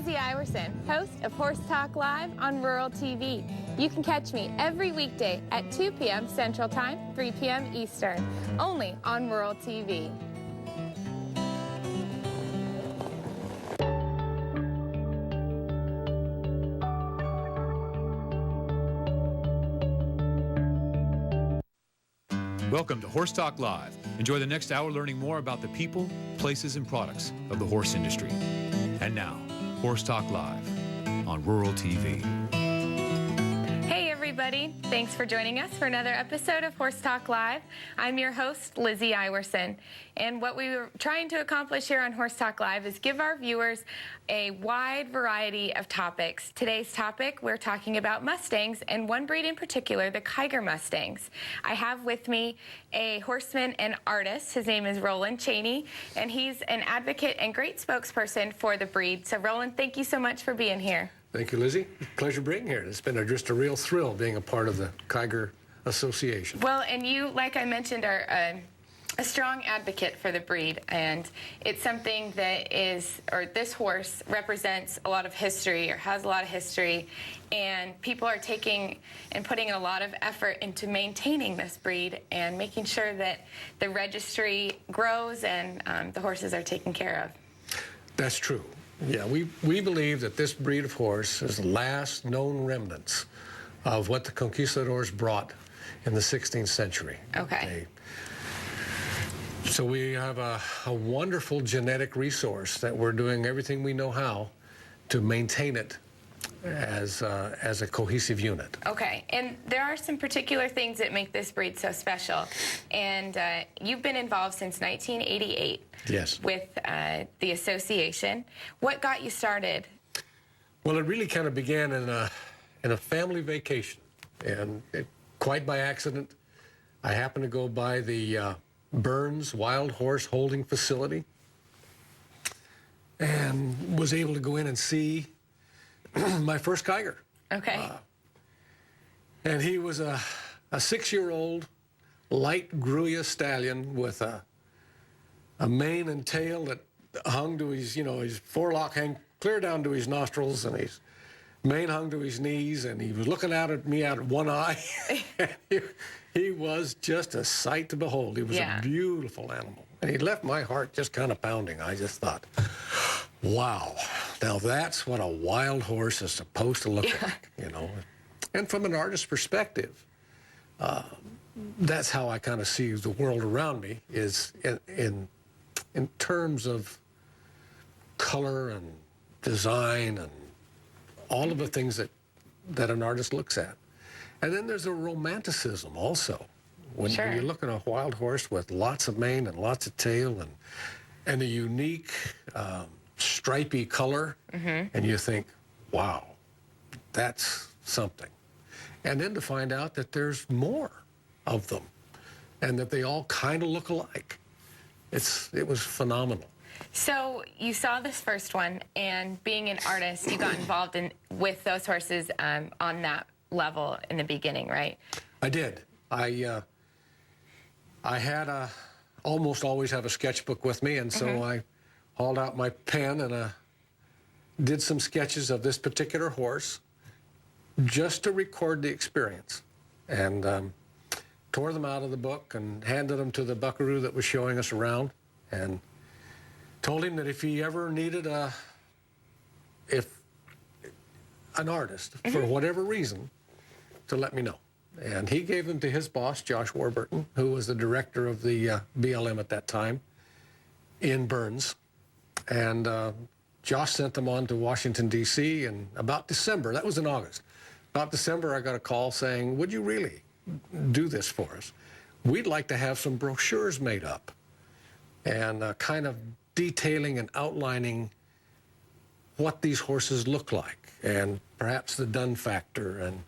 Lizzie Iwerson, host of Horse Talk Live on Rural TV. You can catch me every weekday at 2 p.m. Central Time, 3 p.m. Eastern, only on Rural TV. Welcome to Horse Talk Live. Enjoy the next hour learning more about the people, places, and products of the horse industry. And now, Horse Talk Live on Rural TV. Hey everybody, thanks for joining us for another episode of Horse Talk Live. I'm your host, Lizzie Iwerson. And what we were trying to accomplish here on Horse Talk Live is give our viewers a wide variety of topics. Today's topic, we're talking about Mustangs, and one breed in particular, the Kiger Mustangs. I have with me a horseman and artist. His name is Roland Cheney, and he's an advocate and great spokesperson for the breed. So Roland, thank you so much for being here. Thank you, Lizzie. Pleasure being here. It's been just a real thrill being a part of the Kiger Association. Well, and you, like I mentioned, are a strong advocate for the breed, and it's something that is, or this horse represents a lot of history, or has a lot of history, and people are taking and putting a lot of effort into maintaining this breed and making sure that the registry grows and the horses are taken care of. That's true. Yeah, we believe that this breed of horse is the last known remnants of what the conquistadors brought in the 16th century. Okay. So we have a wonderful genetic resource that we're doing everything we know how to maintain it as a cohesive unit. Okay, and there are some particular things that make this breed so special, and you've been involved since 1988. Yes. With the association. What got you started? Well, it really kind of began in a family vacation, and quite by accident, I happened to go by the Burns Wild Horse Holding Facility and was able to go in and see my first Kiger. Okay. And he was a 6-year-old light Gruyere stallion with a mane and tail that hung to his, his forelock hang clear down to his nostrils, and his mane hung to his knees, and he was looking out at me out of one eye. He was just a sight to behold. He was a beautiful animal. And he left my heart just kind of pounding. I just thought, wow, now that's what a wild horse is supposed to look like, And from an artist's perspective, that's how I kind of see the world around me, is in terms of color and design and all of the things that an artist looks at. And then there's a romanticism also. When you look at a wild horse with lots of mane and lots of tail and a unique stripy color, and you think, wow, that's something. And then to find out that there's more of them and that they all kind of look alike. It was phenomenal. So you saw this first one, and being an artist, you got involved with those horses on that level in the beginning, right? I did. I had almost always have a sketchbook with me, and so I hauled out my pen and did some sketches of this particular horse just to record the experience, and tore them out of the book and handed them to the buckaroo that was showing us around, and told him that if he ever needed an artist for whatever reason, to let me know. And he gave them to his boss, Josh Warburton, who was the director of the BLM at that time in Burns. And Josh sent them on to Washington, D.C. in about December. That was in August. About December, I got a call saying, would you really do this for us? We'd like to have some brochures made up and kind of detailing and outlining what these horses look like, and perhaps the dun factor and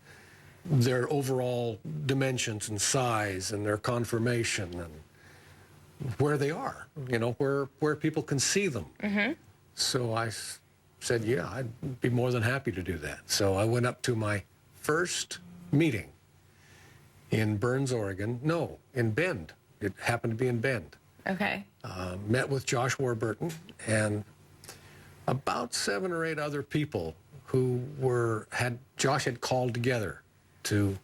their overall dimensions and size and their conformation and where they are, where people can see them. So I said, yeah, I'd be more than happy to do that. So I went up to my first meeting in Burns, Oregon. No, in Bend. It happened to be in Bend. Okay. Met with Josh Warburton and about 7 or 8 other people who Josh had called together to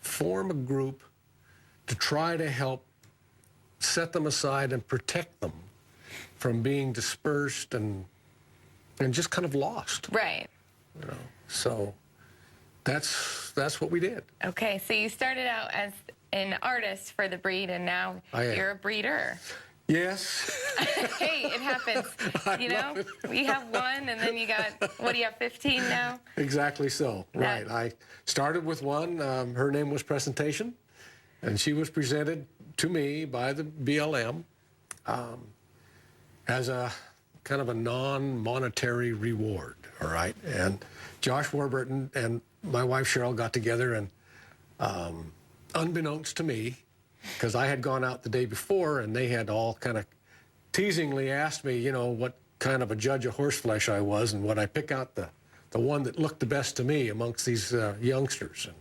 form a group to try to help set them aside and protect them from being dispersed and just kind of lost. Right. You know, so that's what we did. Okay, so you started out as an artist for the breed, and now you're a breeder. Yes. Hey, it happens. You know, we have one, and then you got, what do you have, 15 now? Exactly so. Right. I started with one. Her name was Presentation, and she was presented to me by the BLM as a kind of a non-monetary reward. All right. And Josh Warburton and my wife Cheryl got together, and unbeknownst to me, because I had gone out the day before, and they had all kind of teasingly asked me, you know, what kind of a judge of horseflesh I was, and would I pick out the one that looked the best to me amongst these youngsters. And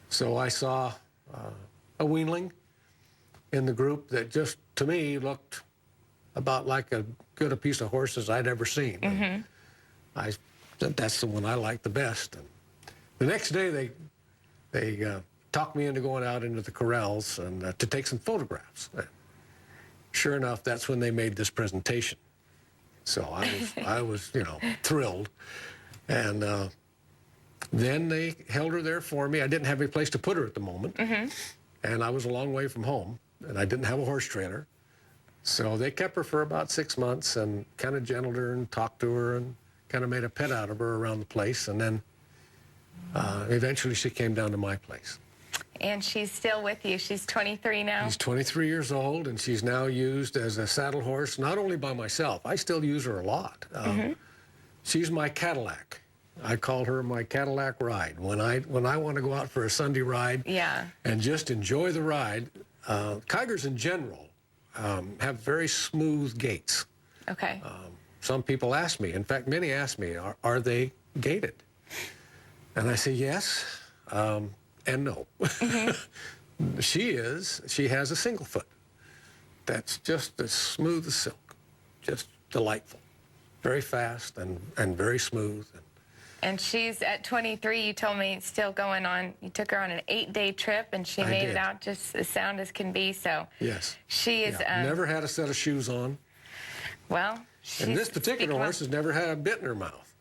so I saw a weanling in the group that just, to me, looked about like as good a piece of horse as I'd ever seen. Mm-hmm. I said, that's the one I like the best. And the next day, they talked me into going out into the corrals and to take some photographs. Sure enough, that's when they made this presentation. So I was, you know, thrilled. And then they held her there for me. I didn't have any place to put her at the moment. Mm-hmm. And I was a long way from home, and I didn't have a horse trailer. So they kept her for about 6 months and kind of gentled her and talked to her and kind of made a pet out of her around the place. And then eventually she came down to my place. And she's still with you. She's 23 now. She's 23 years old, and she's now used as a saddle horse, not only by myself. I still use her a lot. She's my Cadillac. I call her my Cadillac ride. When I want to go out for a Sunday ride and just enjoy the ride, Kigers in general have very smooth gaits. Okay. Some people ask me, in fact, many ask me, are they gaited? And I say yes. And no. Mm-hmm. She has a single foot. That's just as smooth as silk. Just delightful. Very fast and very smooth. And she's at 23, you told me, still going on, you took her on an 8-day trip, and she made it out just as sound as can be, so. Yes. She is. Never had a set of shoes on. Well, and this particular horse has never had a bit in her mouth.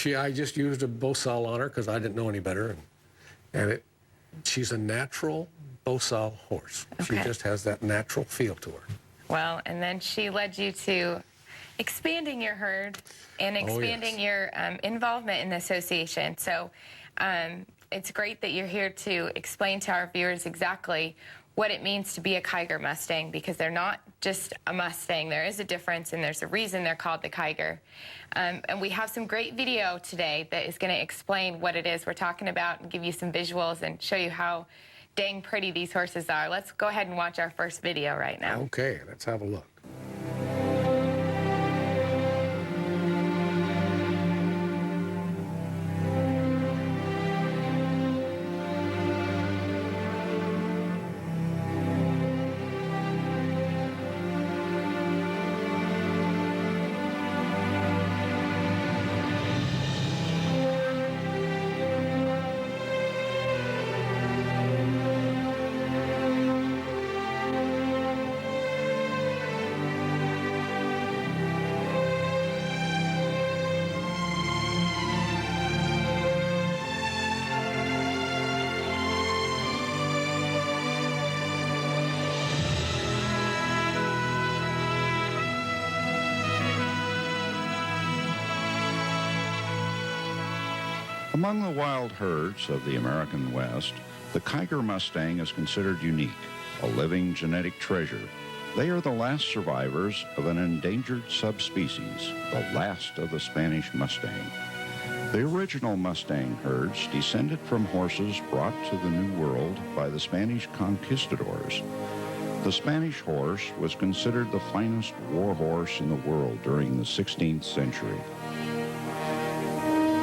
I just used a Bosal on her because I didn't know any better. And she's a natural Bosal horse. Okay. She just has that natural feel to her. Well, and then she led you to expanding your herd and expanding your involvement in the association. So it's great that you're here to explain to our viewers exactly what it means to be a Kiger Mustang, because they're not just a Mustang. There is a difference, and there's a reason they're called the Kiger. And we have some great video today that is going to explain what it is we're talking about and give you some visuals and show you how dang pretty these horses are. Let's go ahead and watch our first video right now. Okay, let's have a look. Among the wild herds of the American West, the Kiger Mustang is considered unique, a living genetic treasure. They are the last survivors of an endangered subspecies, the last of the Spanish Mustang. The original Mustang herds descended from horses brought to the New World by the Spanish conquistadors. The Spanish horse was considered the finest war horse in the world during the 16th century.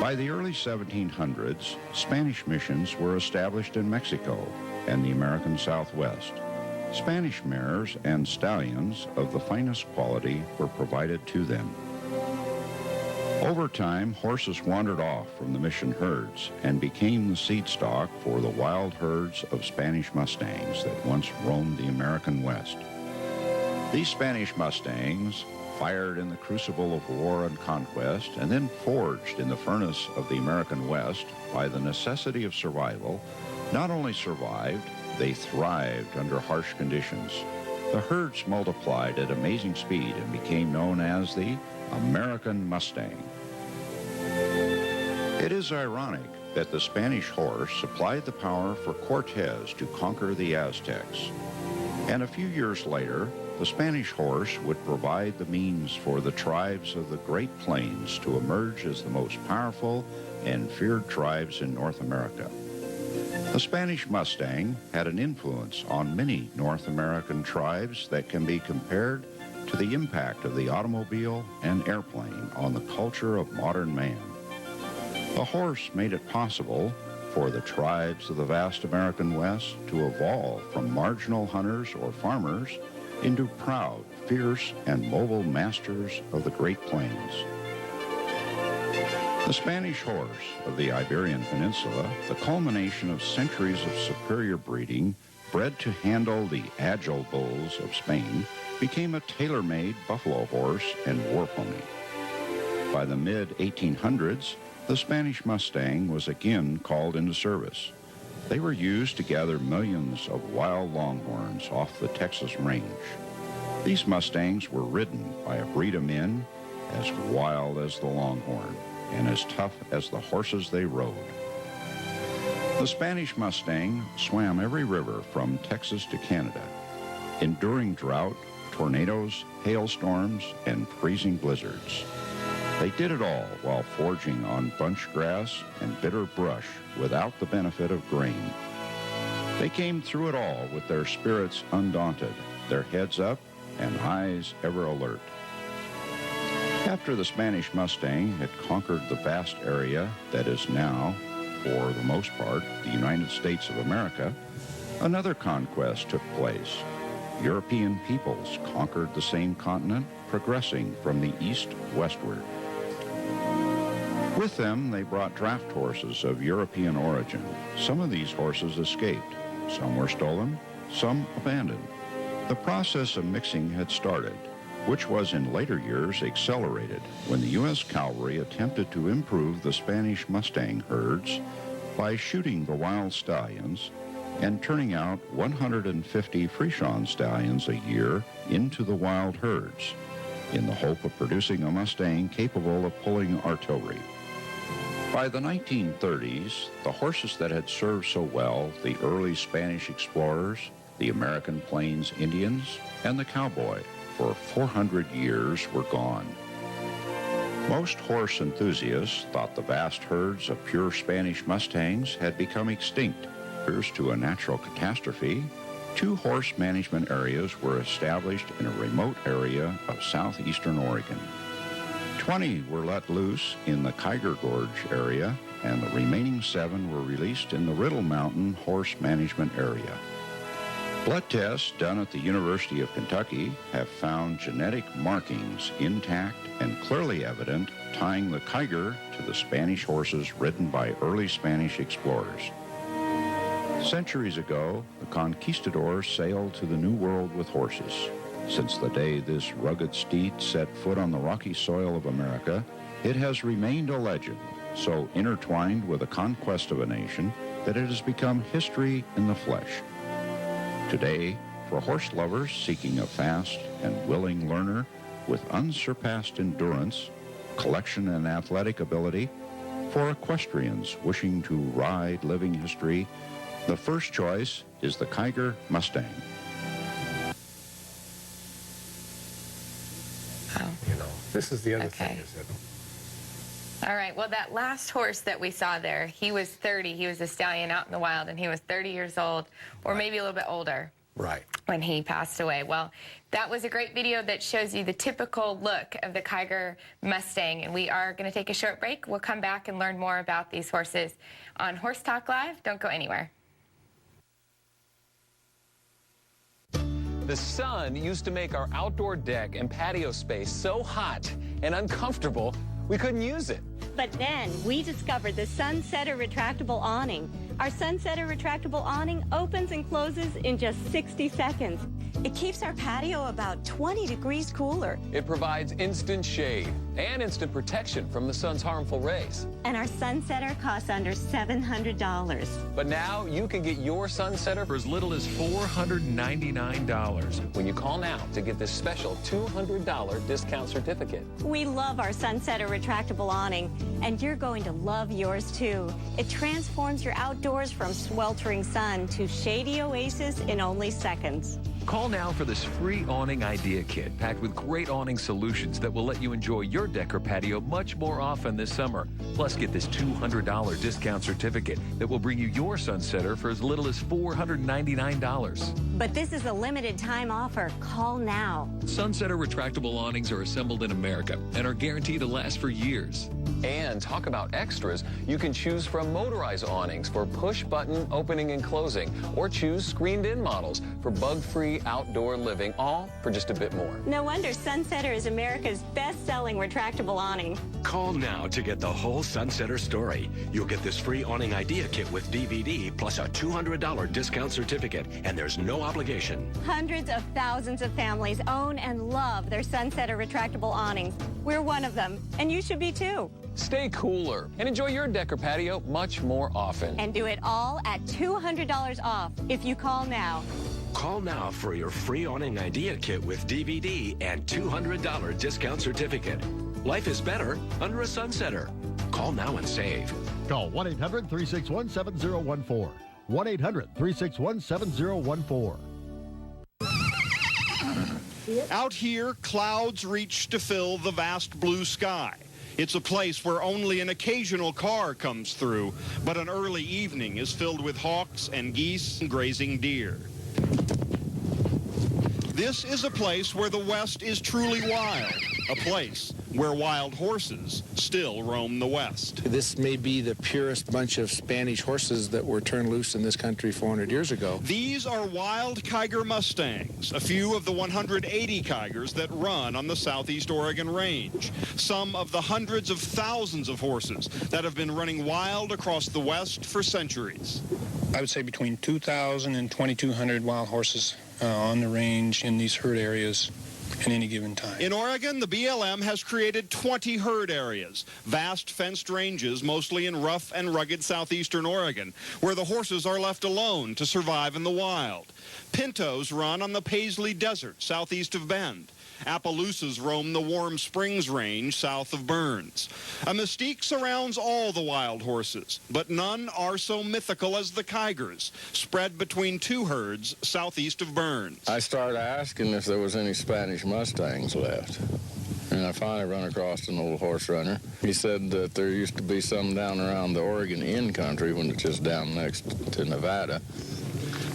By the early 1700s, Spanish missions were established in Mexico and the American Southwest. Spanish mares and stallions of the finest quality were provided to them. Over time, horses wandered off from the mission herds and became the seed stock for the wild herds of Spanish Mustangs that once roamed the American West. These Spanish Mustangs, fired in the crucible of war and conquest and then forged in the furnace of the American West by the necessity of survival, not only survived, they thrived under harsh conditions. The herds multiplied at amazing speed and became known as the American Mustang. It is ironic that the Spanish horse supplied the power for Cortez to conquer the Aztecs. And a few years later, the Spanish horse would provide the means for the tribes of the Great Plains to emerge as the most powerful and feared tribes in North America. The Spanish Mustang had an influence on many North American tribes that can be compared to the impact of the automobile and airplane on the culture of modern man. The horse made it possible for the tribes of the vast American West to evolve from marginal hunters or farmers into proud, fierce, and mobile masters of the Great Plains. The Spanish horse of the Iberian Peninsula, the culmination of centuries of superior breeding, bred to handle the agile bulls of Spain, became a tailor-made buffalo horse and war pony. By the mid-1800s, the Spanish Mustang was again called into service. They were used to gather millions of wild longhorns off the Texas range. These Mustangs were ridden by a breed of men as wild as the longhorn and as tough as the horses they rode. The Spanish Mustang swam every river from Texas to Canada, enduring drought, tornadoes, hailstorms, and freezing blizzards. They did it all while foraging on bunch grass and bitter brush without the benefit of grain. They came through it all with their spirits undaunted, their heads up and eyes ever alert. After the Spanish Mustang had conquered the vast area that is now, for the most part, the United States of America, another conquest took place. European peoples conquered the same continent, progressing from the east westward. With them, they brought draft horses of European origin. Some of these horses escaped. Some were stolen, some abandoned. The process of mixing had started, which was in later years accelerated when the U.S. cavalry attempted to improve the Spanish Mustang herds by shooting the wild stallions and turning out 150 Friesian stallions a year into the wild herds in the hope of producing a Mustang capable of pulling artillery. By the 1930s, the horses that had served so well the early Spanish explorers, the American Plains Indians, and the cowboy for 400 years were gone. Most horse enthusiasts thought the vast herds of pure Spanish Mustangs had become extinct. Due to a natural catastrophe, 2 horse management areas were established in a remote area of southeastern Oregon. 20 were let loose in the Kiger Gorge area, and the remaining 7 were released in the Riddle Mountain Horse Management Area. Blood tests done at the University of Kentucky have found genetic markings intact and clearly evident tying the Kiger to the Spanish horses ridden by early Spanish explorers. Centuries ago, the conquistadors sailed to the New World with horses. Since the day this rugged steed set foot on the rocky soil of America, it has remained a legend, so intertwined with the conquest of a nation that it has become history in the flesh. Today, for horse lovers seeking a fast and willing learner with unsurpassed endurance, collection and athletic ability, for equestrians wishing to ride living history, the first choice is the Kiger Mustang. You know, this is the other Okay. thing is that All right, well, that last horse that we saw there, he was 30. He was a stallion out in the wild, and he was 30 years old, or maybe a little bit older right. when he passed away. Well, that was a great video that shows you the typical look of the Kiger Mustang, and we are going to take a short break. We'll come back and learn more about these horses on Horse Talk Live. Don't go anywhere. The sun used to make our outdoor deck and patio space so hot and uncomfortable, we couldn't use it. But then we discovered the Sunsetter retractable awning. Our Sunsetter retractable awning opens and closes in just 60 seconds. It keeps our patio about 20 degrees cooler. It provides instant shade and instant protection from the sun's harmful rays. And our Sunsetter costs under $700. But now you can get your Sunsetter for as little as $499 when you call now to get this special $200 discount certificate. We love our Sunsetter retractable awning, and you're going to love yours too. It transforms your outdoors from sweltering sun to shady oasis in only seconds. Call now for this free awning idea kit packed with great awning solutions that will let you enjoy your deck or patio much more often this summer. Plus, get this $200 discount certificate that will bring you your Sunsetter for as little as $499. But this is a limited time offer. Call now. Sunsetter retractable awnings are assembled in America and are guaranteed to last for years. And talk about extras. You can choose from motorized awnings for push-button opening and closing, or choose screened-in models for bug-free outdoor living, all for just a bit more. No wonder Sunsetter is America's best-selling retractable awning. Call now to get the whole Sunsetter story. You'll get this free awning idea kit with DVD plus a $200 discount certificate, and there's no obligation. Hundreds of thousands of families own and love their Sunsetter retractable awnings. We're one of them, and you should be too. Stay cooler and enjoy your deck or patio much more often. And do it all at $200 off if you call now. Call now for your free awning idea kit with DVD and $200 discount certificate. Life is better under a Sunsetter. Call now and save. Call 1-800-361-7014. 1-800-361-7014. Out here, clouds reach to fill the vast blue sky. It's a place where only an occasional car comes through, but an early evening is filled with hawks and geese and grazing deer. This is a place where the West is truly wild, a place where wild horses still roam the West. This may be the purest bunch of Spanish horses that were turned loose in this country 400 years ago. These are wild Kiger Mustangs, a few of the 180 Kigers that run on the Southeast Oregon Range. Some of the hundreds of thousands of horses that have been running wild across the West for centuries. I would say between 2,000 and 2,200 wild horses on the range in these herd areas at any given time. In Oregon, the BLM has created 20 herd areas, vast fenced ranges mostly in rough and rugged southeastern Oregon, where the horses are left alone to survive in the wild. Pintos run on the Paisley Desert southeast of Bend. Appaloosas roam the Warm Springs Range south of Burns. A mystique surrounds all the wild horses, but none are so mythical as the Kigers, spread between two herds southeast of Burns. I started asking if there was any Spanish Mustangs left, and I finally run across an old horse runner. He said that there used to be some down around the Oregon in country when it's just down next to Nevada.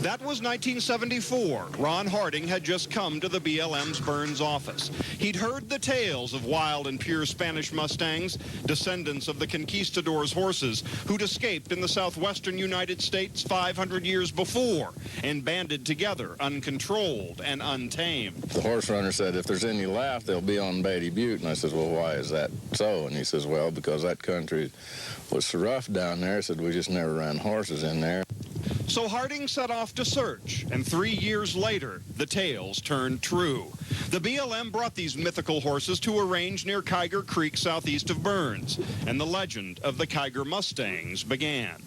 That was 1974. Ron Harding had just come to the BLM's Burns office. He'd heard the tales of wild and pure Spanish Mustangs, descendants of the conquistadors' horses who'd escaped in the southwestern United States 500 years before and banded together, uncontrolled and untamed. The horse runner said, if there's any left, they'll be on Beatty Butte. And I said, well, why is that so? And he says, well, because that country was so rough down there. I said, we just never ran horses in there. So Harding set off to search, and 3 years later, the tales turned true. The BLM brought these mythical horses to a range near Kiger Creek southeast of Burns, and the legend of the Kiger Mustangs began.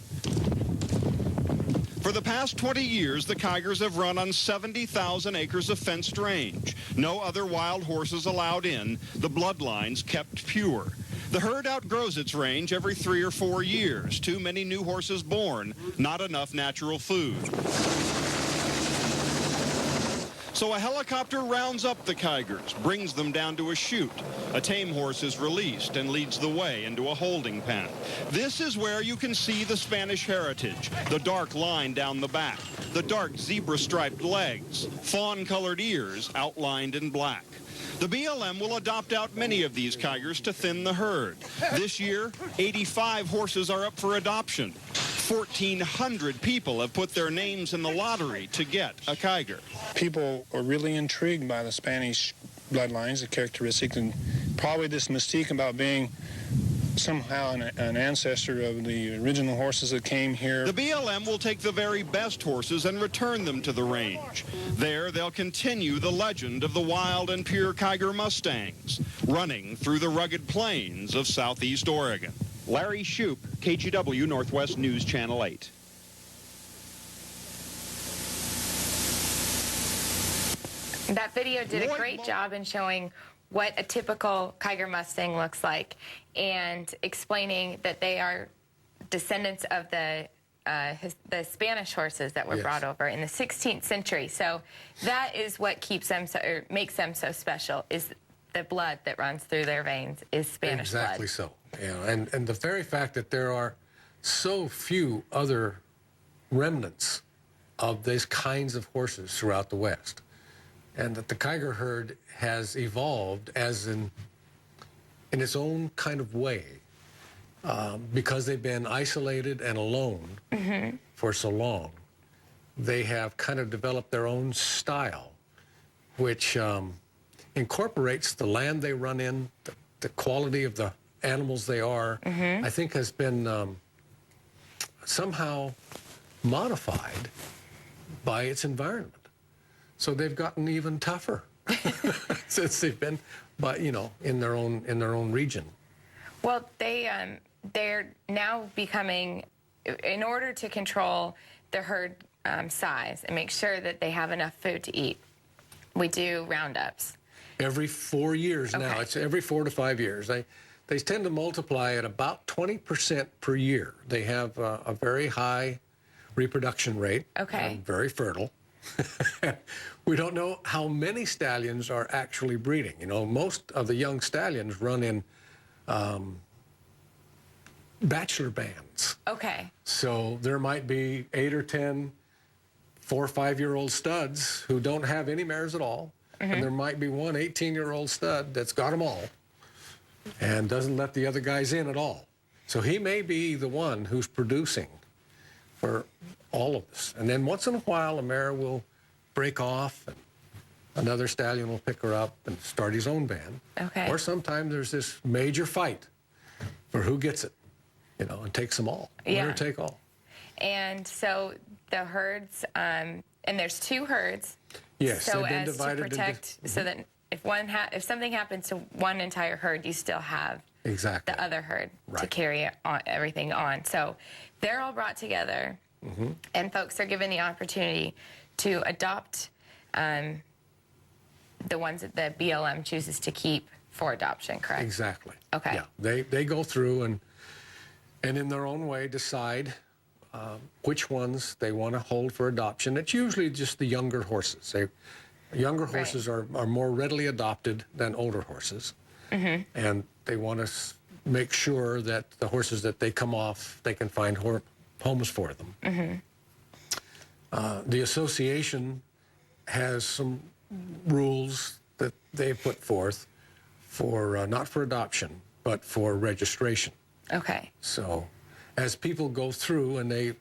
For the past 20 years, the Kigers have run on 70,000 acres of fenced range. No other wild horses allowed in, the bloodlines kept pure. The herd outgrows its range every 3 or 4 years. Too many new horses born, not enough natural food. So a helicopter rounds up the Kigers, brings them down to a chute. A tame horse is released and leads the way into a holding pen. This is where you can see the Spanish heritage, the dark line down the back, the dark zebra-striped legs, fawn-colored ears outlined in black. The BLM will adopt out many of these Kigers to thin the herd. This year, 85 horses are up for adoption. 1,400 people have put their names in the lottery to get a Kiger. People are really intrigued by the Spanish bloodlines, the characteristics, and probably this mystique about being somehow an ancestor of the original horses that came here. The BLM will take the very best horses and return them to the range. There, they'll continue the legend of the wild and pure Kiger Mustangs, running through the rugged plains of southeast Oregon. Larry Shoup, KGW Northwest News Channel 8. That video did a great job in showing what a typical Kiger Mustang looks like and explaining that they are descendants of the Spanish horses that were brought over in the 16th century. So that is what keeps them or makes them so special, is the blood that runs through their veins is Spanish blood. Exactly so. Yeah, and the very fact that there are so few other remnants of these kinds of horses throughout the West, and that the Kiger herd has evolved as in its own kind of way, because they've been isolated and alone for so long. They have kind of developed their own style, which incorporates the land they run in, the quality of the animals they are, I think has been somehow modified by its environment. So they've gotten even tougher since they've been, but in their own region. Well, they're now becoming, in order to control the herd size and make sure that they have enough food to eat, we do roundups. Every 4 years now. It's every 4 to 5 years. They tend to multiply at about 20% per year. They have a very high reproduction rate. And very fertile. We don't know how many stallions are actually breeding. Most of the young stallions run in bachelor bands. So there might be 8 or 10 4 or 5-year-old studs who don't have any mares at all. And there might be one 18-year-old stud that's got them all and doesn't let the other guys in at all. So he may be the one who's producing for all of us. And then once in a while, a mare will break off and another stallion will pick her up and start his own band. Or sometimes there's this major fight for who gets it, and takes them all. Winner take all. And so the herds, and there's 2 herds. Yes, so they've been as divided to protect, so that if something happens to one entire herd, you still have the other herd to carry everything on. So they're all brought together, and folks are given the opportunity to adopt the ones that the BLM chooses to keep for adoption, correct? Exactly. Okay. Yeah, they go through and in their own way decide which ones they want to hold for adoption. It's usually just the younger horses. Younger horses are more readily adopted than older horses. And they want to make sure that the horses that they come off, they can find homes for them. The association has some rules that they put forth for, not for adoption, but for registration. So as people go through and they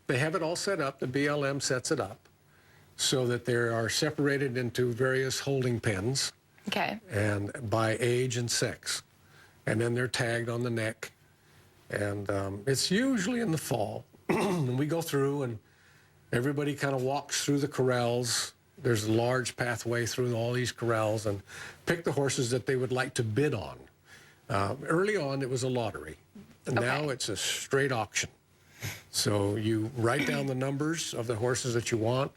have it all set up, the BLM sets it up so that they are separated into various holding pens and by age and sex. And then they're tagged on the neck. And it's usually in the fall. And we go through and everybody kind of walks through the corrals. There's a large pathway through all these corrals and pick the horses that they would like to bid on. Early on, it was a lottery. And now it's a straight auction. So you write down the numbers of the horses that you want,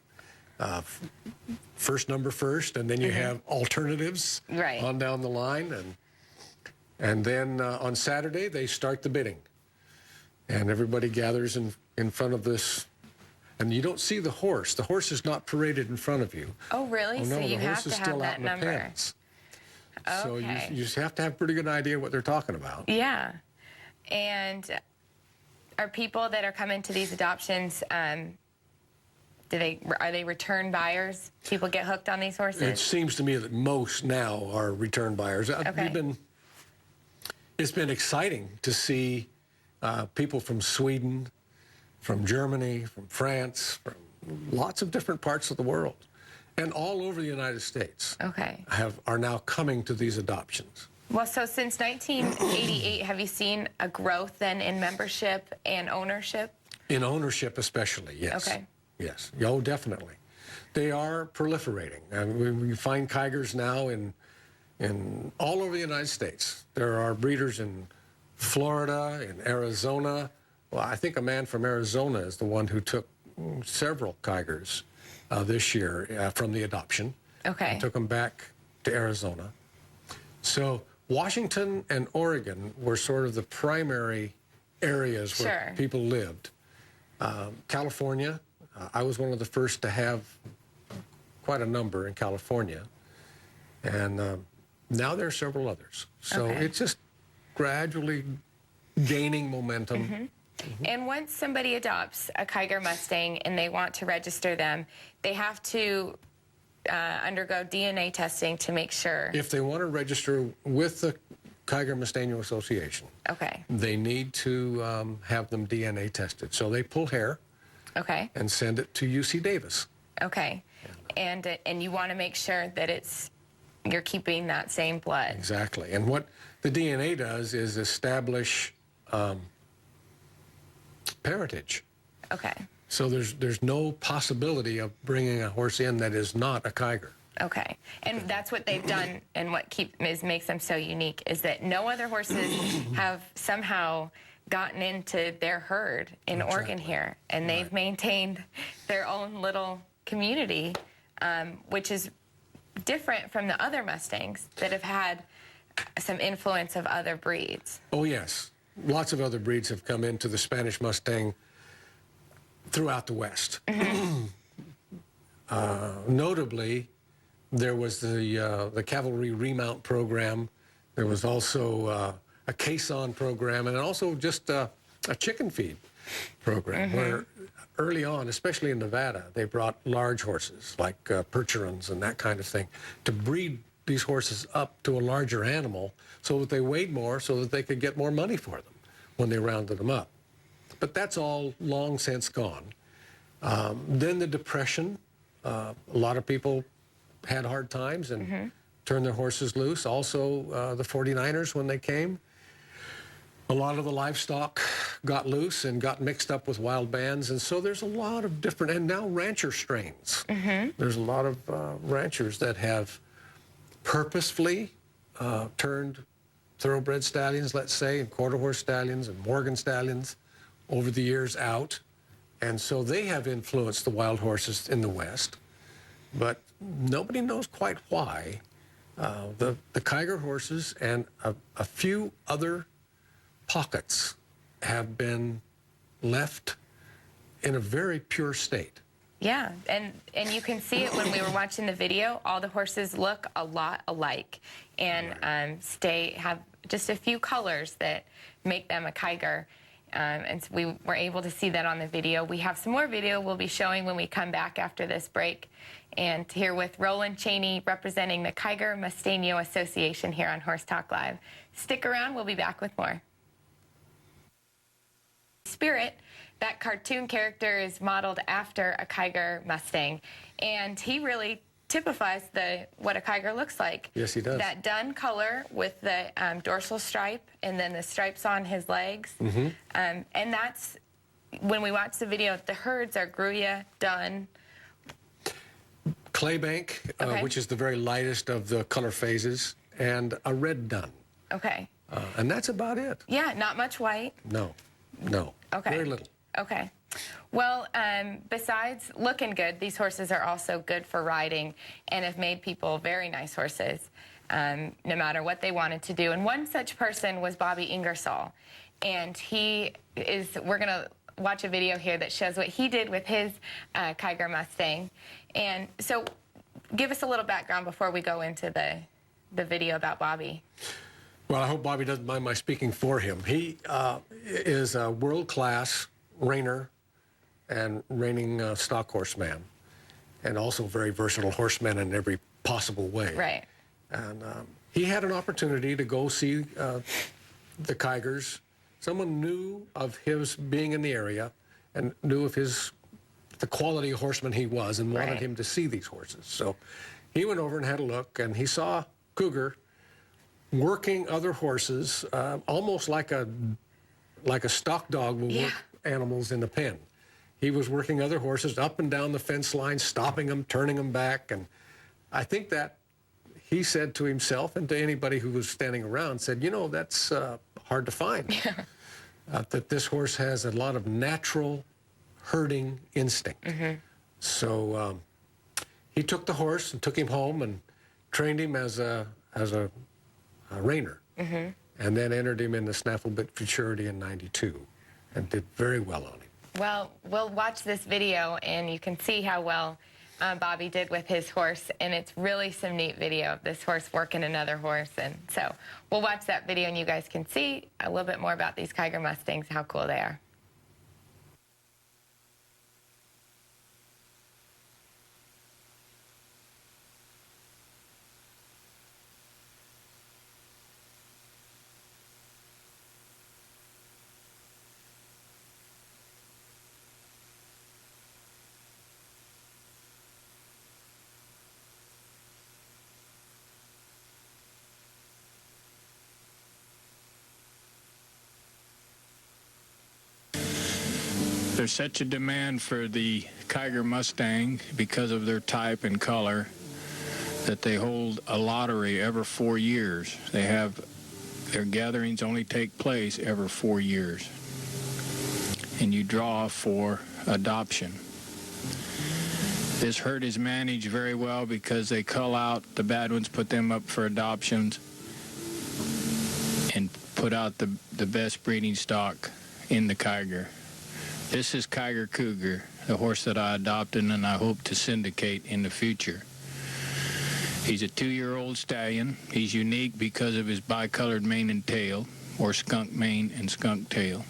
first number first, and then you have alternatives on down the line. And then on Saturday, they start the bidding. And everybody gathers in front of this. And you don't see the horse. The horse is not paraded in front of you. Oh, really? Oh, no, so you the have horse to is have still that out in the number. pens. So you just have to have a pretty good idea what they're talking about. Yeah. And are people that are coming to these adoptions, are they return buyers? People get hooked on these horses? It seems to me that most now are return buyers. It's been exciting to see people from Sweden from Germany, from France, from lots of different parts of the world, and all over the United States. Okay. Are now coming to these adoptions. Well, so since 1988, have you seen a growth then in membership and ownership? In ownership especially, yes. Okay. Yes, oh, definitely. They are proliferating. And we find Kigers now in all over the United States. There are breeders in Florida, in Arizona. Well, I think a man from Arizona is the one who took several Kigers this year from the adoption. Okay. And took them back to Arizona. So Washington and Oregon were sort of the primary areas where people lived. California, I was one of the first to have quite a number in California. And now there are several others. So it's just gradually gaining momentum. Mm-hmm. Mm-hmm. And once somebody adopts a Kiger Mustang and they want to register them, they have to undergo DNA testing to make sure. If they want to register with the Kiger Mesteno Association, they need to have them DNA tested. So they pull hair and send it to UC Davis. Okay. And you want to make sure that you're keeping that same blood. Exactly. And what the DNA does is establish parentage. Okay. So there's no possibility of bringing a horse in that is not a Kiger. Okay. And that's what they've done, and what makes them so unique is that no other horses have somehow gotten into their herd in Oregon here, and they've maintained their own little community, which is different from the other Mustangs that have had some influence of other breeds. Oh, yes. Lots of other breeds have come into the Spanish Mustang throughout the West. Mm-hmm. Notably, there was the cavalry remount program. There was also a caisson program, and also just a chicken feed program, where early on, especially in Nevada, they brought large horses like Percherons and that kind of thing to breed these horses up to a larger animal so that they weighed more, so that they could get more money for them when they rounded them up. But that's all long since gone. Then the Depression, a lot of people had hard times and turned their horses loose. Also, the 49ers, when they came, a lot of the livestock got loose and got mixed up with wild bands. And so there's a lot of different, and now rancher strains. There's a lot of ranchers that have purposefully turned thoroughbred stallions, let's say, and quarter horse stallions and Morgan stallions over the years out. And so they have influenced the wild horses in the West. But nobody knows quite why. The Kiger horses and a few other pockets have been left in a very pure state. Yeah, and you can see it when we were watching the video. All the horses look a lot alike and have just a few colors that make them a Kiger. And so we were able to see that on the video. We have some more video we'll be showing when we come back after this break. And here with Roland Cheney representing the Kiger Mesteno Association here on Horse Talk Live. Stick around, we'll be back with more. Spirit, that cartoon character, is modeled after a Kiger Mustang, and he really typifies what a Kiger looks like. Yes, he does. That dun color with the dorsal stripe and then the stripes on his legs. And that's, when we watch the video, the herds are Gruya, dun. Claybank, which is the very lightest of the color phases, and a red dun. Okay. And that's about it. Yeah, not much white. No. Okay. Very little. Okay. Well, besides looking good, these horses are also good for riding and have made people very nice horses, no matter what they wanted to do. And one such person was Bobby Ingersoll. And we're going to watch a video here that shows what he did with his Kiger Mustang. And so give us a little background before we go into the video about Bobby. Well, I hope Bobby doesn't mind my speaking for him. He is a world-class reiner and reining stock horseman, and also very versatile horseman in every possible way. Right. And he had an opportunity to go see the Kigers. Someone knew of his being in the area and knew of the quality of horseman he was and wanted him to see these horses. So he went over and had a look, and he saw Cougar working other horses, almost like a stock dog will work animals in the pen. He was working other horses up and down the fence line, stopping them, turning them back, and I think that he said to himself and to anybody who was standing around, said, you know, that's hard to find. That this horse has a lot of natural herding instinct. So he took the horse and took him home and trained him as a reiner, and then entered him in the Snaffle Bit Futurity in '92, and did very well on him. Well, we'll watch this video, and you can see how well Bobby did with his horse, and it's really some neat video of this horse working another horse. And so we'll watch that video, and you guys can see a little bit more about these Kiger Mustangs, how cool they are. There's such a demand for the Kiger Mustang because of their type and color that they hold a lottery every 4 years. Their gatherings only take place every 4 years. And you draw for adoption. This herd is managed very well because they cull out the bad ones, put them up for adoptions, and put out the best breeding stock in the Kiger. This is Kiger Cougar, the horse that I adopted and I hope to syndicate in the future. He's a 2-year-old stallion. He's unique because of his bicolored mane and tail, or skunk mane and skunk tail.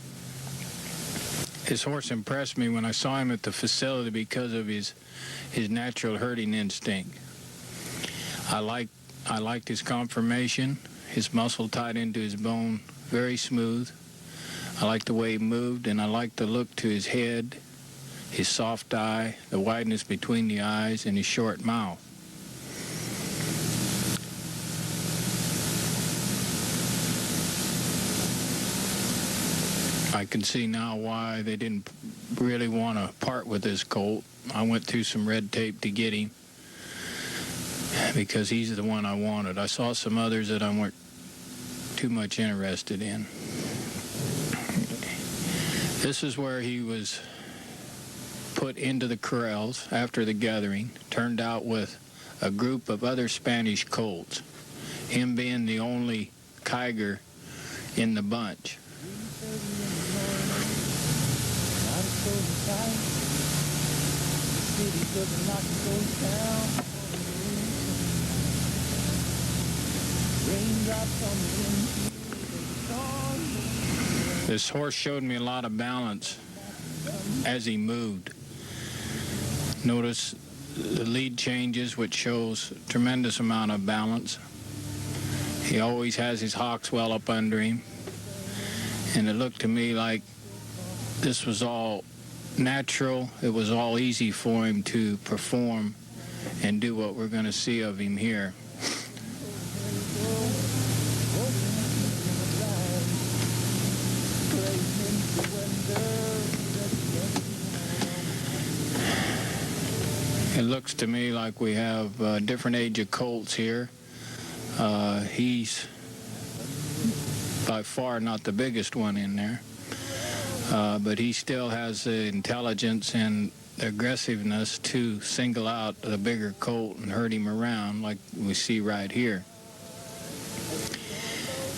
This horse impressed me when I saw him at the facility because of his natural herding instinct. I liked his conformation, his muscle tied into his bone, very smooth. I liked the way he moved, and I liked the look to his head, his soft eye, the wideness between the eyes, and his short mouth. I can see now why they didn't really want to part with this colt. I went through some red tape to get him because he's the one I wanted. I saw some others that I weren't too much interested in. This is where he was put into the corrals after the gathering, turned out with a group of other Spanish colts, him being the only Kiger in the bunch. This horse showed me a lot of balance as he moved. Notice the lead changes, which shows a tremendous amount of balance. He always has his hocks well up under him. And it looked to me like this was all natural. It was all easy for him to perform and do what we're going to see of him here. It looks to me like we have a different age of colts here. He's by far not the biggest one in there, but he still has the intelligence and aggressiveness to single out the bigger colt and herd him around like we see right here.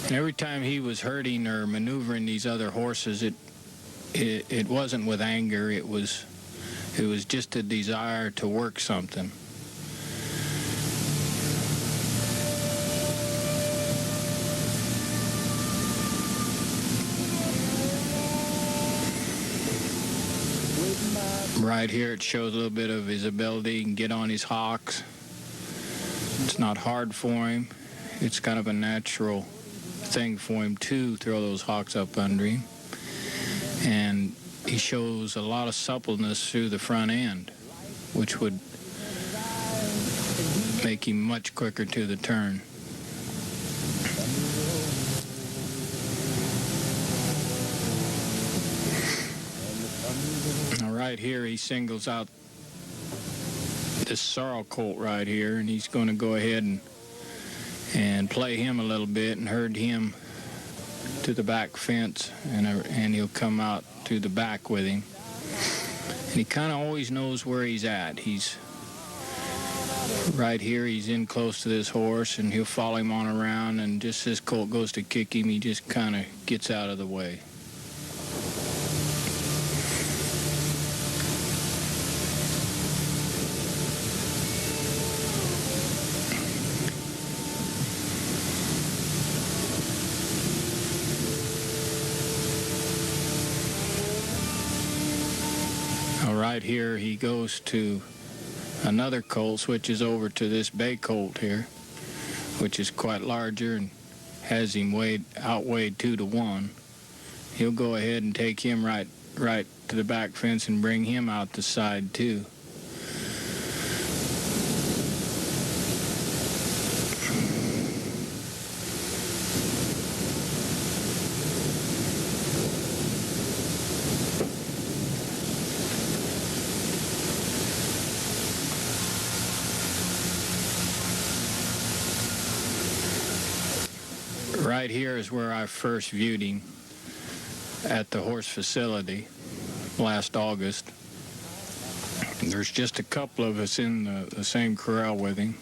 And every time he was herding or maneuvering these other horses, it wasn't with anger. It was just a desire to work something. Right here it shows a little bit of his ability. He can get on his hocks. It's not hard for him. It's kind of a natural thing for him to throw those hocks up under him. And he shows a lot of suppleness through the front end, which would make him much quicker to the turn. Now right here he singles out this sorrel colt right here, and he's going to go ahead and play him a little bit and herd him to the back fence, and he'll come out to the back with him. And he kind of always knows where he's at. He's right here, he's in close to this horse, and he'll follow him on around, and just this colt goes to kick him, he just kind of gets out of the way. Right here he goes to another colt, switches over to this bay colt here, which is quite larger and has him outweighed 2-to-1. He'll go ahead and take him right to the back fence and bring him out the side too. Right here is where I first viewed him at the horse facility last August. There's just a couple of us in the same corral with him,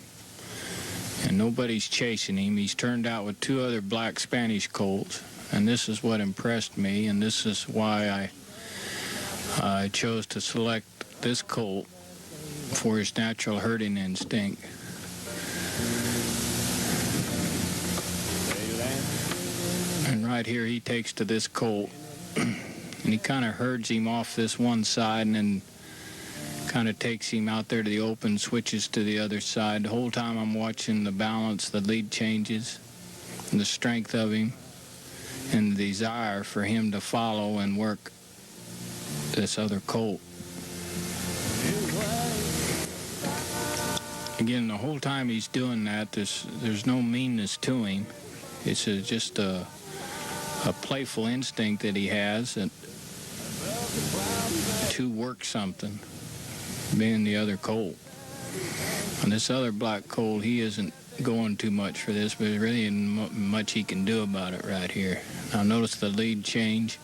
and nobody's chasing him. He's turned out with 2 other black Spanish colts, and this is what impressed me, and this is why I chose to select this colt for his natural herding instinct. And right here he takes to this colt, and he kind of herds him off this one side and then kind of takes him out there to the open, switches to the other side. The whole time I'm watching the balance, the lead changes, and the strength of him, and the desire for him to follow and work this other colt. Again, the whole time he's doing that, there's no meanness to him. It's just a playful instinct that he has to work something, being the other colt. And this other black colt, he isn't going too much for this, but there really isn't much he can do about it right here. Now notice the lead change.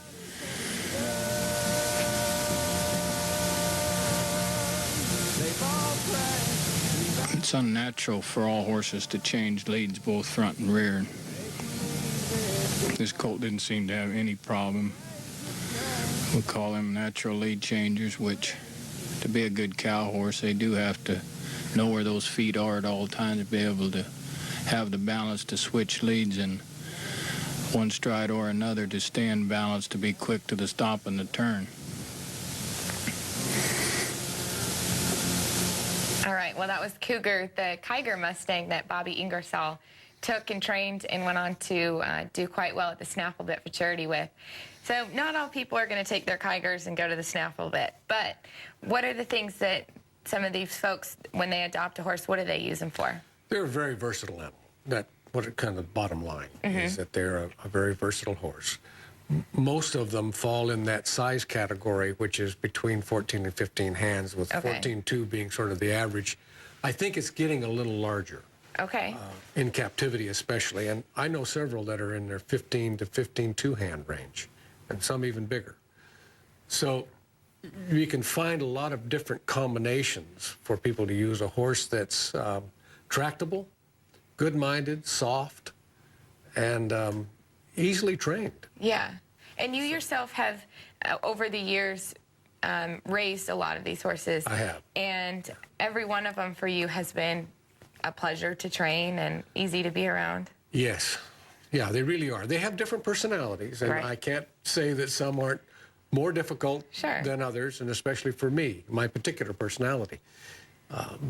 It's unnatural for all horses to change leads both front and rear. This colt didn't seem to have any problem. We call them natural lead changers, which, to be a good cow horse, they do have to know where those feet are at all times to be able to have the balance to switch leads in one stride or another, to stay in balance, to be quick to the stop and the turn. All right, well, that was Cougar, the Kiger Mustang that Bobby Ingersoll took and trained and went on to do quite well at the snaffle bit for charity with. So not all people are going to take their Kigers and go to the snaffle bit, but what are the things that some of these folks, when they adopt a horse, what do they use them for? They're a very versatile animal. That's what it kind of bottom line is, that they're a very versatile horse. Most of them fall in that size category, which is between 14 and 15 hands, with 14.2 being sort of the average. I think it's getting a little larger. Okay. In captivity especially, and I know several that are in their 15 to 15.2 hand range, and some even bigger. So you can find a lot of different combinations for people to use a horse that's tractable, good-minded, soft, and easily trained. Yeah. And you yourself have, over the years, raised a lot of these horses. I have. And every one of them for you has been a pleasure to train and easy to be around. Yes. Yeah, they really are. They have different personalities, and I can't say that some aren't more difficult than others, and especially for me, my particular personality.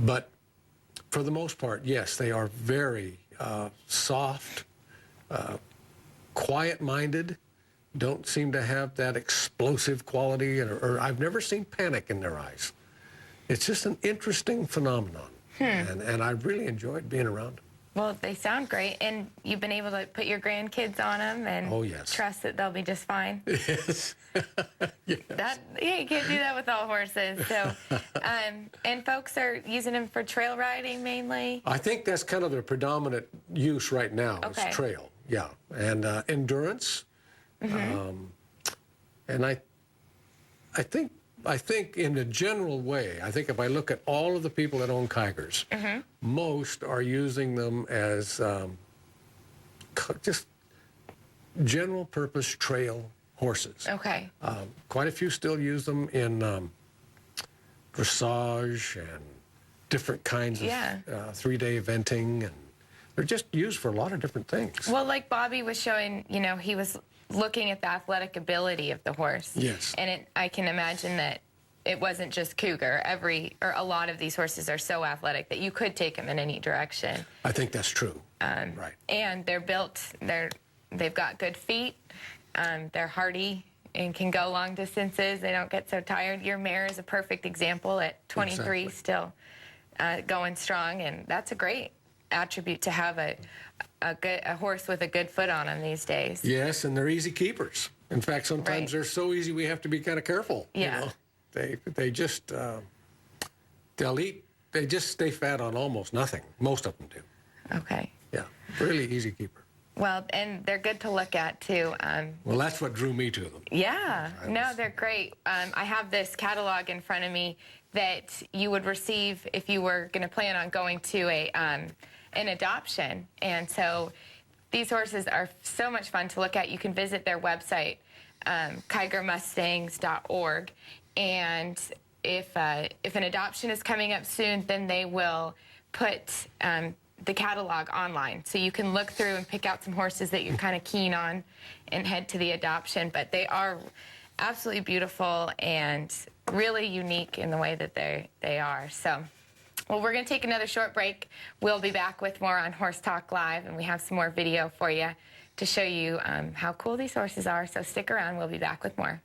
But for the most part, yes, they are very soft, quiet-minded, don't seem to have that explosive quality, or I've never seen panic in their eyes. It's just an interesting phenomenon, and I really enjoyed being around them. Well, they sound great, and you've been able to put your grandkids on them and trust that they'll be just fine. Yes. Yes. You can't do that with all horses. So, and folks are using them for trail riding mainly? I think that's kind of their predominant use right now, is trail, and endurance. And I think in a general way, I think if I look at all of the people that own Kigers, most are using them as just general purpose trail horses. Okay. Quite a few still use them in dressage and different kinds of 3-day eventing, and they're just used for a lot of different things. Well, like Bobby was showing, he was looking at the athletic ability of the horse. Yes. And I can imagine that it wasn't just Cougar. A lot of these horses are so athletic that you could take them in any direction. I think that's true. Right. And they're built, they've got good feet. They're hardy and can go long distances. They don't get so tired. Your mare is a perfect example at 23, still going strong, and that's a great attribute to have a horse with a good foot on him these days. Yes, and they're easy keepers. In fact, sometimes they're so easy we have to be kind of careful. Yeah. They just they'll eat. They just stay fat on almost nothing. Most of them do. Okay. Yeah, really easy keeper. Well, and they're good to look at too. Well, that's what drew me to them. Yeah, no, they're great. I have this catalog in front of me that you would receive if you were going to plan on going to an adoption. And so these horses are so much fun to look at. You can visit their website, kigermustangs.org. And if an adoption is coming up soon, then they will put the catalog online. So you can look through and pick out some horses that you're kind of keen on and head to the adoption. But they are absolutely beautiful and really unique in the way that they are. So, well, we're going to take another short break. We'll be back with more on Horse Talk Live, and we have some more video for you to show you how cool these horses are. So stick around. We'll be back with more.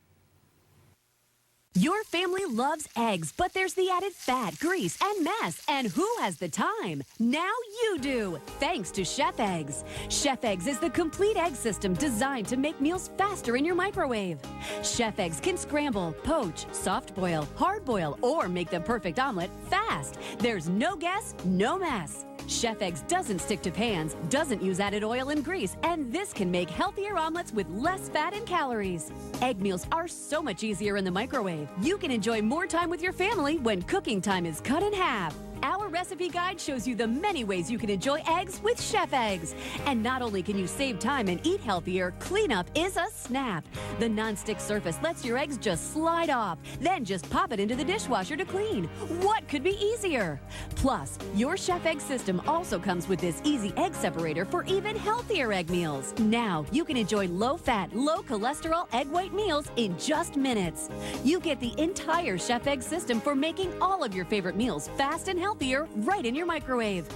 Your family loves eggs, but there's the added fat, grease, and mess. And who has the time? Now you do, thanks to Chef Eggs. Chef Eggs is the complete egg system designed to make meals faster in your microwave. Chef Eggs can scramble, poach, soft boil, hard boil, or make the perfect omelet fast. There's no guess, no mess. Chef Eggs doesn't stick to pans, doesn't use added oil and grease, and this can make healthier omelets with less fat and calories. Egg meals are so much easier in the microwave. You can enjoy more time with your family when cooking time is cut in half. Our recipe guide shows you the many ways you can enjoy eggs with Chef Eggs. And not only can you save time and eat healthier, cleanup is a snap. The nonstick surface lets your eggs just slide off. Then just pop it into the dishwasher to clean. What could be easier? Plus, your Chef Egg system also comes with this easy egg separator for even healthier egg meals. Now, you can enjoy low-fat, low-cholesterol egg white meals in just minutes. You get the entire Chef Egg system for making all of your favorite meals fast and healthier right in your microwave.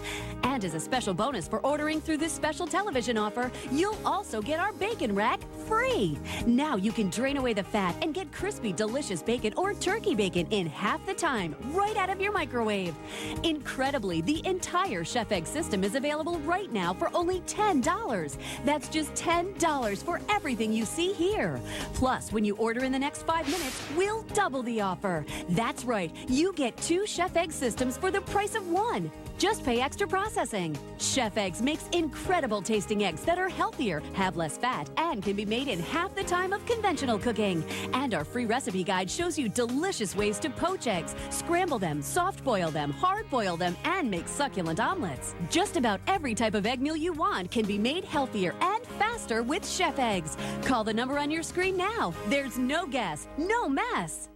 And as a special bonus for ordering through this special television offer, you'll also get our bacon rack free. Now you can drain away the fat and get crispy, delicious bacon or turkey bacon in half the time right out of your microwave. Incredibly, the entire Chef Egg system is available right now for only $10. That's just $10 for everything you see here. Plus, when you order in the next 5 minutes, we'll double the offer. That's right, you get 2 Chef Egg systems for the price of 1. Just pay extra processing. Chef Eggs makes incredible tasting eggs that are healthier, have less fat, and can be made in half the time of conventional cooking. And our free recipe guide shows you delicious ways to poach eggs, scramble them, soft boil them, hard boil them, and make succulent omelets. Just about every type of egg meal you want can be made healthier and faster with Chef Eggs. Call the number on your screen now. There's no guess, no mess.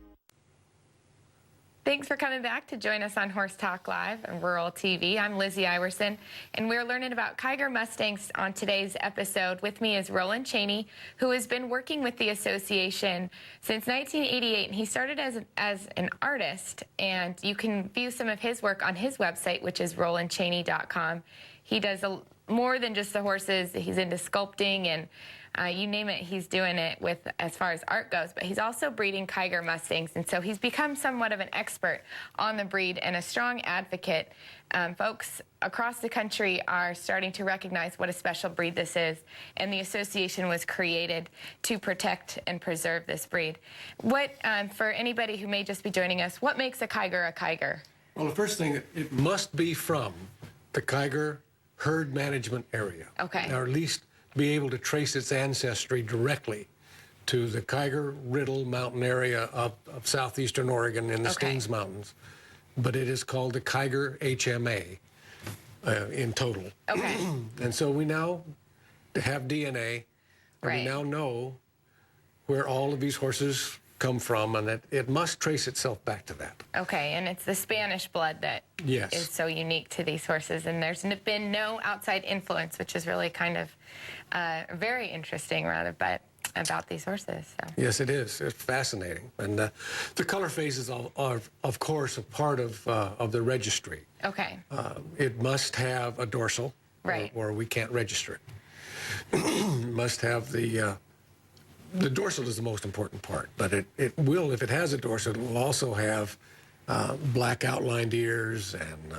Thanks for coming back to join us on Horse Talk Live and Rural TV. I'm Lizzie Iwerson, and we're learning about Kiger Mustangs on today's episode. With me is Roland Cheney, who has been working with the association since 1988, and he started as an artist, and you can view some of his work on his website, which is rolandcheney.com. He does more than just the horses. He's into sculpting and you name it, he's doing it with as far as art goes, but he's also breeding Kiger Mustangs, and so he's become somewhat of an expert on the breed and a strong advocate. Folks across the country are starting to recognize what a special breed this is, and the association was created to protect and preserve this breed. What, for anybody who may just be joining us, what makes a Kiger a Kiger? Well, the first thing, it must be from the Kiger herd management area. Okay. Or at least be able to trace its ancestry directly to the Kiger-Riddle mountain area of southeastern Oregon in the Staines Mountains. But it is called the Kiger HMA in total. Okay. And so we now have DNA, and we now know where all of these horses come from, and it must trace itself back to that. Okay, and it's the Spanish blood that is so unique to these horses, and there's been no outside influence, which is really kind of very interesting, rather, but about these horses. So. Yes, it is. It's fascinating, and the color phases are, of course, a part of the registry. Okay. It must have a dorsal, right, or we can't register it. It must have the dorsal is the most important part, but it will, if it has a dorsal, it will also have black outlined ears and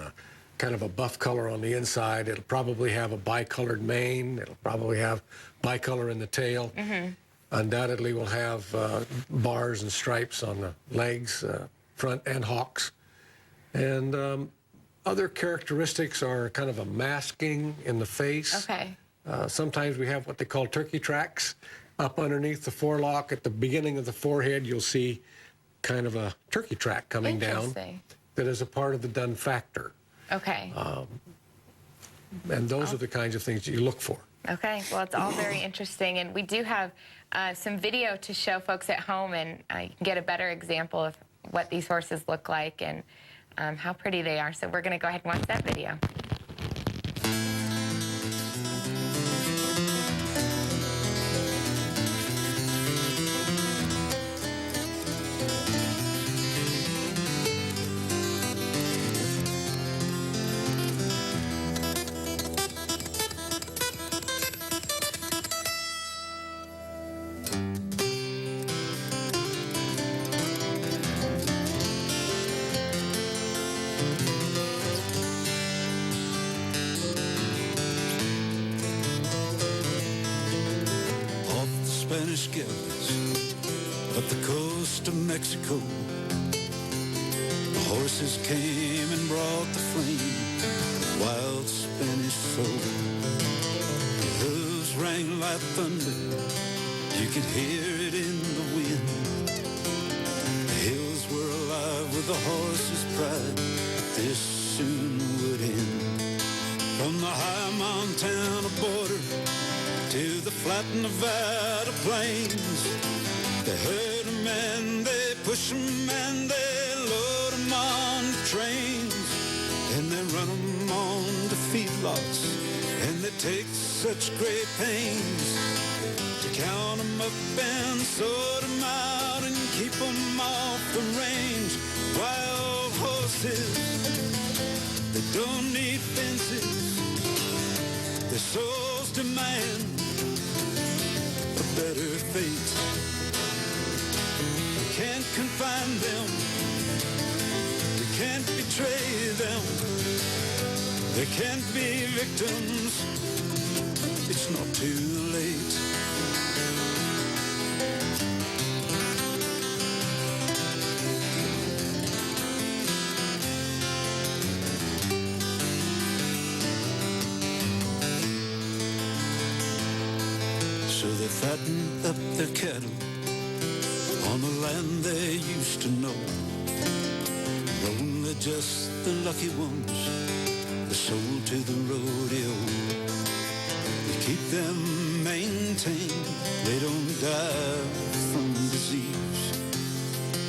kind of a buff color on the inside. It'll probably have a bicolored mane. It'll probably have bicolor in the tail. Mm-hmm. Undoubtedly will have bars and stripes on the legs, front and hocks. And other characteristics are kind of a masking in the face. Okay. Sometimes we have what they call turkey tracks. Up underneath the forelock at the beginning of the forehead, you'll see kind of a turkey track coming down that is a part of the dun factor. Okay. And those are the kinds of things you look for. Okay, well, it's all very interesting, and we do have some video to show folks at home, and you can get a better example of what these horses look like and how pretty they are. So we're going to go ahead and watch that video. Spanish galleys up the coast of Mexico. The horses came and brought the flame, the wild Spanish soul. The hooves rang like thunder, you could hear it in the wind. The hills were alive with the horses' pride, this soon would end. From the high Montana border to the flat Nevada plains, they herd 'em and they push 'em and they load 'em on trains, and they run 'em on to feedlots, and they take such great pains to count 'em up and sort 'em out and keep 'em off the range. Wild horses, they don't need fences, their souls demand a better fate. You can't confine them, you can't betray them, they can't be victims, it's not too late. So they fattened up their cattle on the land they used to know. Only just the lucky ones were sold to the rodeo. We keep them maintained, they don't die from disease.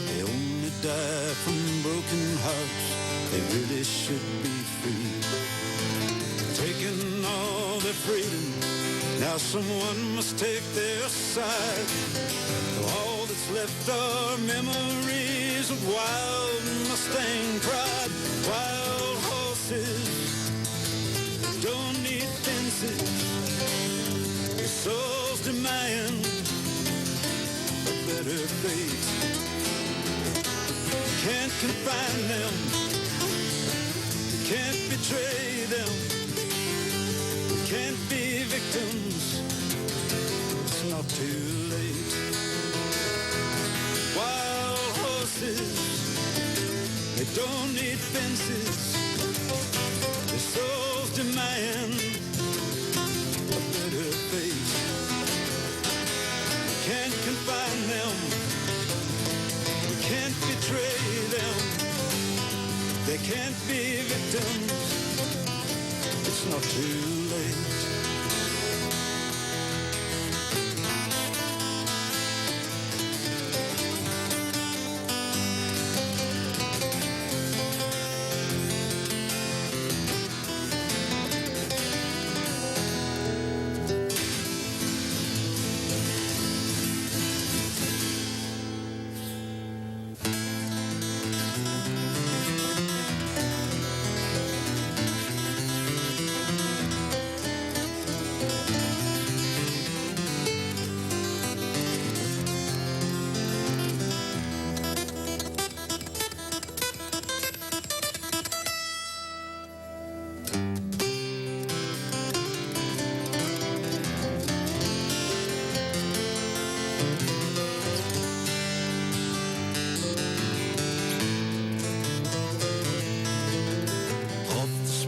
They only die from broken hearts, they really should be free. Taking all their freedom, now someone must take their side. All that's left are memories of wild Mustang pride. Wild horses don't need fences, souls demand a better fate. Can't confine them, can't betray them, can't be victims. It's not too late. Wild horses, they don't need fences. Their souls demand a better fate. Can't confine them, we can't betray them. They can't be victims. It's not too late.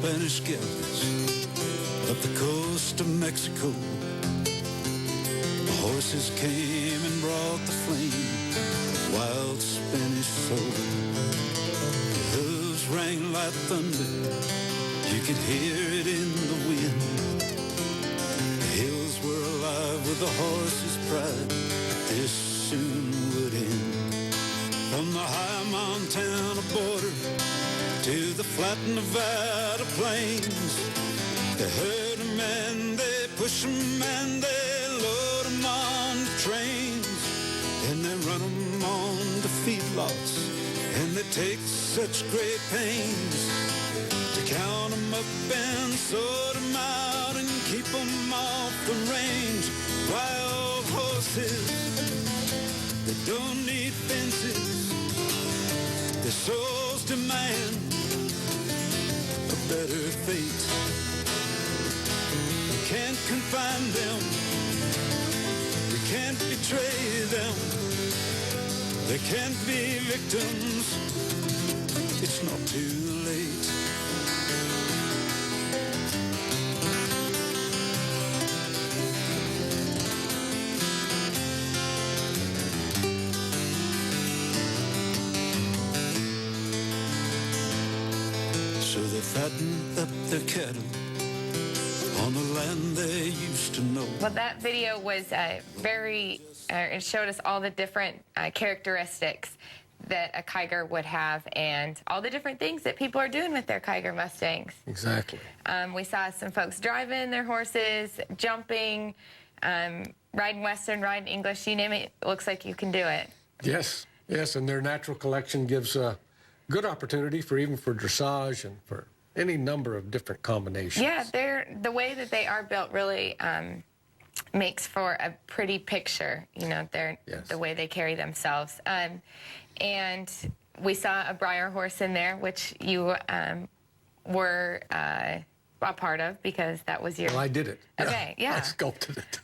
Spanish galleys up the coast of Mexico. The horses came and brought the flame, wild Spanish soul. The hooves rang like thunder, you could hear it in the wind. The hills were alive with the horses' pride, this soon would end. From the high Montana border to the flat Nevada plains, they herd 'em and they push 'em and they load 'em on trains, and they run 'em on to feedlots, and they take such great pains to count 'em up and sort 'em out and keep 'em off the range. Wild horses, they don't need fences, their souls demand a better fate. We can't confine them, we can't betray them, they can't be victims. It's not too late. So they fatten up their cattle on the land they used to know. Well, that video was it showed us all the different characteristics that a Kiger would have and all the different things that people are doing with their Kiger Mustangs. Exactly. We saw some folks driving their horses, jumping, riding Western, riding English, you name it, looks like you can do it. Yes, yes, and their natural collection gives a good opportunity for dressage and for any number of different combinations. Yeah, the way that they are built really makes for a pretty picture, you know, the way they carry themselves. And we saw a Breyer horse in there, which you were a part of because that was your... Well, I did it. Okay, yeah. I sculpted it.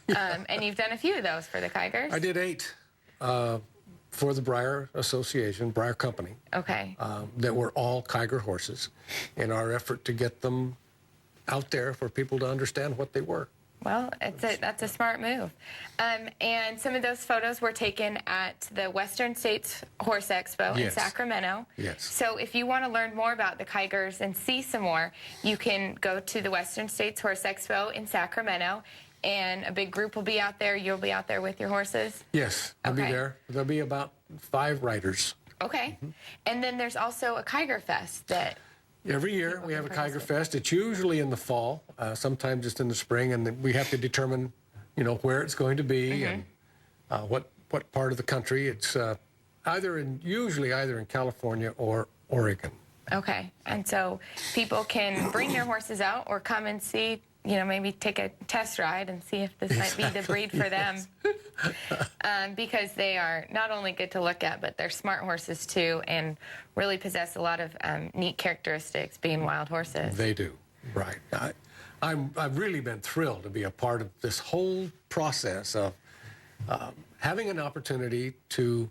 And you've done a few of those for the Kigers? I did 8 for the Breyer Association, Breyer Company. Okay. That were all Kiger horses in our effort to get them out there for people to understand what they were. Well, that's a smart move. And some of those photos were taken at the Western States Horse Expo in Sacramento. Yes. So if you want to learn more about the Kigers and see some more, you can go to the Western States Horse Expo in Sacramento, and a big group will be out there. You'll be out there with your horses? Yes, I'll be there. There'll be about 5 riders. Okay. And then there's also a Kiger Fest that... Every year we have a Kiger Fest. It's usually in the fall, sometimes it's in the spring, and then we have to determine, you know, where it's going to be and what part of the country. It's usually either in California or Oregon. Okay, and so people can bring their horses out or come and see maybe take a test ride and see if this might be the breed for them. Because they are not only good to look at, but they're smart horses too, and really possess a lot of neat characteristics, being wild horses. They do, right. I've really been thrilled to be a part of this whole process of having an opportunity to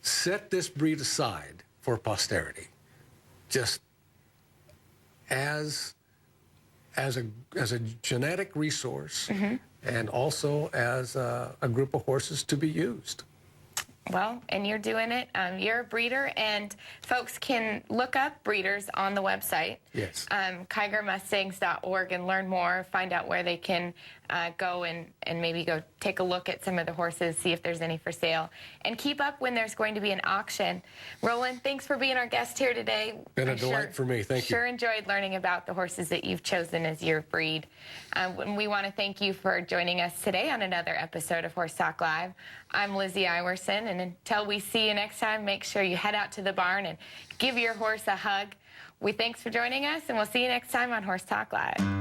set this breed aside for posterity, just as a genetic resource, and also as a group of horses to be used. Well, and you're doing it. You're a breeder, and folks can look up breeders on the website. Yes. KigerMustangs.org, and learn more, find out where they can go and maybe go take a look at some of the horses, see if there's any for sale, and keep up when there's going to be an auction. Roland, thanks for being our guest here today. Been a delight for me. Thank you. Sure enjoyed learning about the horses that you've chosen as your breed. And we want to thank you for joining us today on another episode of Horse Talk Live. I'm Lizzie Iwerson, and until we see you next time, make sure you head out to the barn and give your horse a hug. Thanks for joining us, and we'll see you next time on Horse Talk Live.